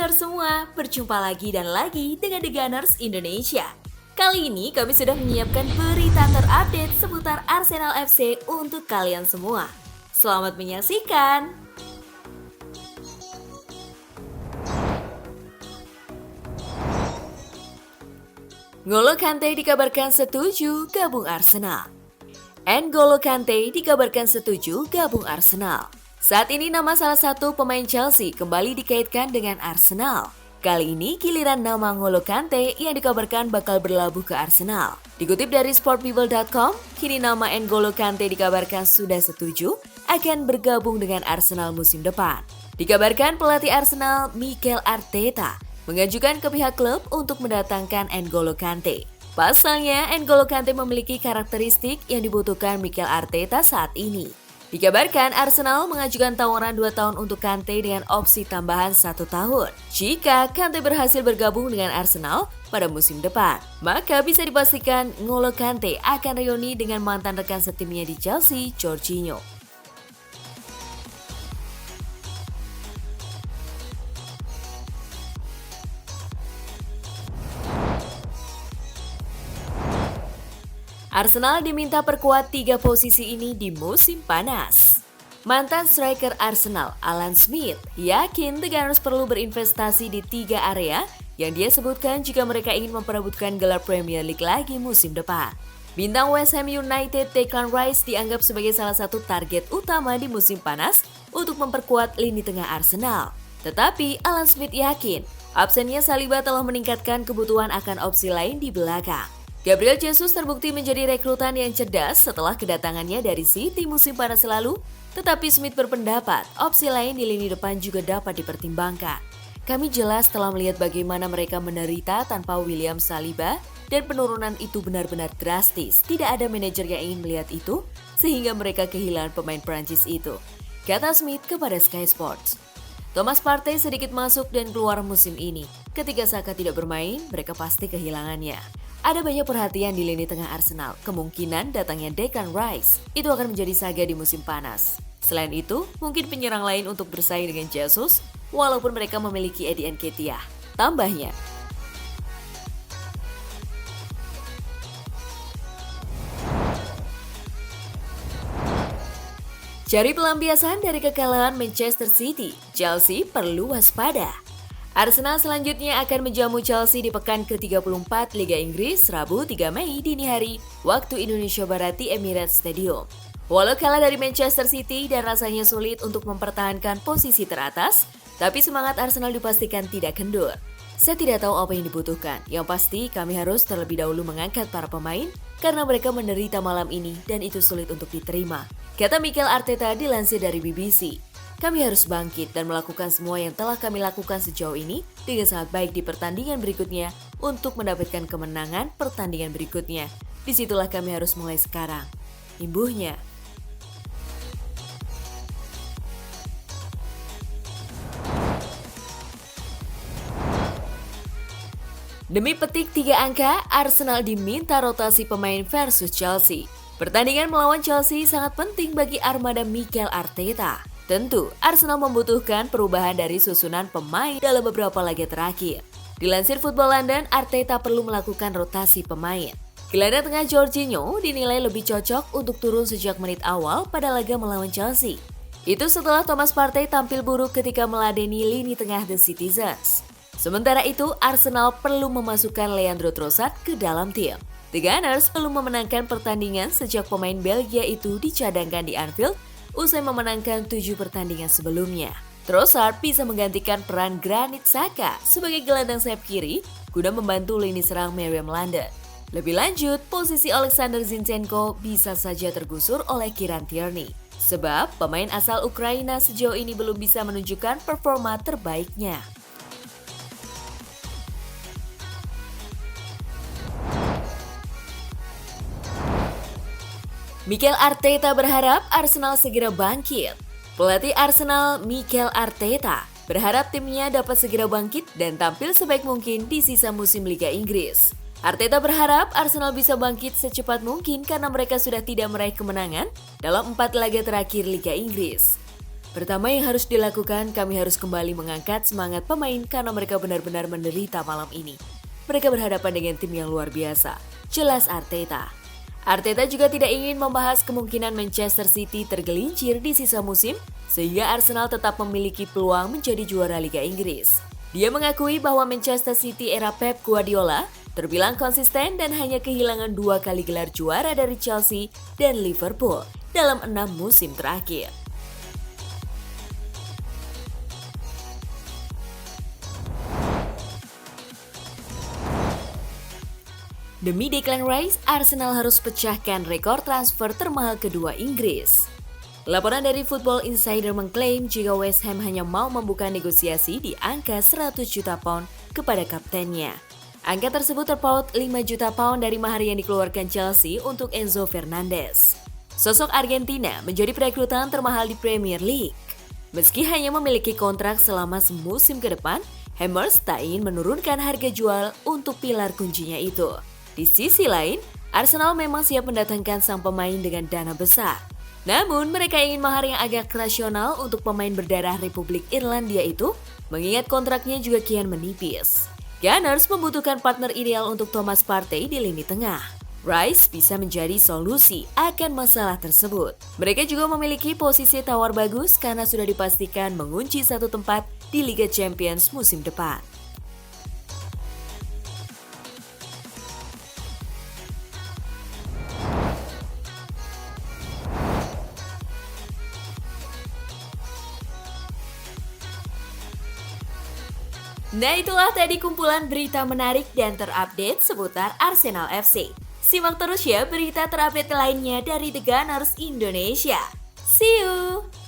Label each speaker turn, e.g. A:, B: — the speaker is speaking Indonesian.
A: Gunners semua, berjumpa lagi dan lagi dengan The Gunners Indonesia. Kali ini kami sudah menyiapkan berita terupdate seputar Arsenal FC untuk kalian semua. Selamat menyaksikan! N'Golo Kante dikabarkan setuju gabung Arsenal. N'Golo Kante dikabarkan setuju gabung Arsenal. Saat ini nama salah satu pemain Chelsea kembali dikaitkan dengan Arsenal. Kali ini giliran nama N'Golo Kante yang dikabarkan bakal berlabuh ke Arsenal. Dikutip dari sportpeople.com, kini nama N'Golo Kante dikabarkan sudah setuju akan bergabung dengan Arsenal musim depan. Dikabarkan pelatih Arsenal Mikel Arteta mengajukan ke pihak klub untuk mendatangkan N'Golo Kante. Pasalnya, N'Golo Kante memiliki karakteristik yang dibutuhkan Mikel Arteta saat ini. Dikabarkan Arsenal mengajukan tawaran 2 tahun untuk Kante dengan opsi tambahan 1 tahun. Jika Kante berhasil bergabung dengan Arsenal pada musim depan, maka bisa dipastikan N'Golo Kante akan reuni dengan mantan rekan setimnya di Chelsea, Jorginho. Arsenal diminta perkuat 3 posisi ini di musim panas. Mantan striker Arsenal, Alan Smith, yakin The Gunners perlu berinvestasi di 3 area yang dia sebutkan jika mereka ingin memperebutkan gelar Premier League lagi musim depan. Bintang West Ham United Declan Rice dianggap sebagai salah satu target utama di musim panas untuk memperkuat lini tengah Arsenal. Tetapi Alan Smith yakin absennya Saliba telah meningkatkan kebutuhan akan opsi lain di belakang. Gabriel Jesus terbukti menjadi rekrutan yang cerdas setelah kedatangannya dari City musim panas lalu, tetapi Smith berpendapat opsi lain di lini depan juga dapat dipertimbangkan. Kami jelas telah melihat bagaimana mereka menderita tanpa William Saliba dan penurunan itu benar-benar drastis. Tidak ada manajer yang ingin melihat itu sehingga mereka kehilangan pemain Prancis itu, kata Smith kepada Sky Sports. Thomas Partey sedikit masuk dan keluar musim ini. Ketika Saka tidak bermain, mereka pasti kehilangannya. Ada banyak perhatian di lini tengah Arsenal. Kemungkinan datangnya Declan Rice itu akan menjadi saga di musim panas. Selain itu, mungkin penyerang lain untuk bersaing dengan Jesus, walaupun mereka memiliki Eddie Nketiah. Tambahnya, cari pelampiasan dari kekalahan Manchester City, Chelsea perlu waspada. Arsenal selanjutnya akan menjamu Chelsea di pekan ke-34 Liga Inggris Rabu 3 Mei dini hari waktu Indonesia Barat di Emirates Stadium. Walau kalah dari Manchester City dan rasanya sulit untuk mempertahankan posisi teratas, tapi semangat Arsenal dipastikan tidak kendur. Saya tidak tahu apa yang dibutuhkan, yang pasti kami harus terlebih dahulu mengangkat para pemain karena mereka menderita malam ini dan itu sulit untuk diterima, kata Mikel Arteta dilansir dari BBC. Kami harus bangkit dan melakukan semua yang telah kami lakukan sejauh ini dengan sangat baik di pertandingan berikutnya untuk mendapatkan kemenangan pertandingan berikutnya. Disitulah kami harus mulai sekarang, imbuhnya. Demi petik 3 angka, Arsenal diminta rotasi pemain versus Chelsea. Pertandingan melawan Chelsea sangat penting bagi armada Mikel Arteta. Tentu, Arsenal membutuhkan perubahan dari susunan pemain dalam beberapa laga terakhir. Dilansir Football London, Arteta perlu melakukan rotasi pemain. Gelandang tengah Jorginho dinilai lebih cocok untuk turun sejak menit awal pada laga melawan Chelsea. Itu setelah Thomas Partey tampil buruk ketika meladeni lini tengah The Citizens. Sementara itu, Arsenal perlu memasukkan Leandro Trossard ke dalam tim. The Gunners perlu memenangkan pertandingan sejak pemain Belgia itu dicadangkan di Anfield usai memenangkan 7 pertandingan sebelumnya. Trossard bisa menggantikan peran Granit Xhaka sebagai gelandang sayap kiri guna membantu lini serang Meriam London. Lebih lanjut, posisi Alexander Zinchenko bisa saja tergusur oleh Kieran Tierney, sebab pemain asal Ukraina sejauh ini belum bisa menunjukkan performa terbaiknya. Mikel Arteta berharap Arsenal segera bangkit. Pelatih Arsenal Mikel Arteta berharap timnya dapat segera bangkit dan tampil sebaik mungkin di sisa musim Liga Inggris. Arteta berharap Arsenal bisa bangkit secepat mungkin karena mereka sudah tidak meraih kemenangan dalam 4 laga terakhir Liga Inggris. Pertama yang harus dilakukan, kami harus kembali mengangkat semangat pemain karena mereka benar-benar menderita malam ini. Mereka berhadapan dengan tim yang luar biasa, jelas Arteta. Arteta juga tidak ingin membahas kemungkinan Manchester City tergelincir di sisa musim, sehingga Arsenal tetap memiliki peluang menjadi juara Liga Inggris. Dia mengakui bahwa Manchester City era Pep Guardiola terbilang konsisten dan hanya kehilangan 2 kali gelar juara dari Chelsea dan Liverpool dalam 6 musim terakhir. Demi Declan Rice, Arsenal harus pecahkan rekor transfer termahal kedua Inggris. Laporan dari Football Insider mengklaim jika West Ham hanya mau membuka negosiasi di angka 100 juta pound kepada kaptennya. Angka tersebut terpaut 5 juta pound dari mahar yang dikeluarkan Chelsea untuk Enzo Fernandez. Sosok Argentina menjadi perekrutan termahal di Premier League. Meski hanya memiliki kontrak selama semusim ke depan, Hammers tak ingin menurunkan harga jual untuk pilar kuncinya itu. Di sisi lain, Arsenal memang siap mendatangkan sang pemain dengan dana besar. Namun, mereka ingin mahar yang agak rasional untuk pemain berdarah Republik Irlandia itu, mengingat kontraknya juga kian menipis. Gunners membutuhkan partner ideal untuk Thomas Partey di lini tengah. Rice bisa menjadi solusi akan masalah tersebut. Mereka juga memiliki posisi tawar bagus karena sudah dipastikan mengunci satu tempat di Liga Champions musim depan. Nah, itulah tadi kumpulan berita menarik dan terupdate seputar Arsenal FC. Simak terus ya berita terupdate lainnya dari The Gunners Indonesia. See you!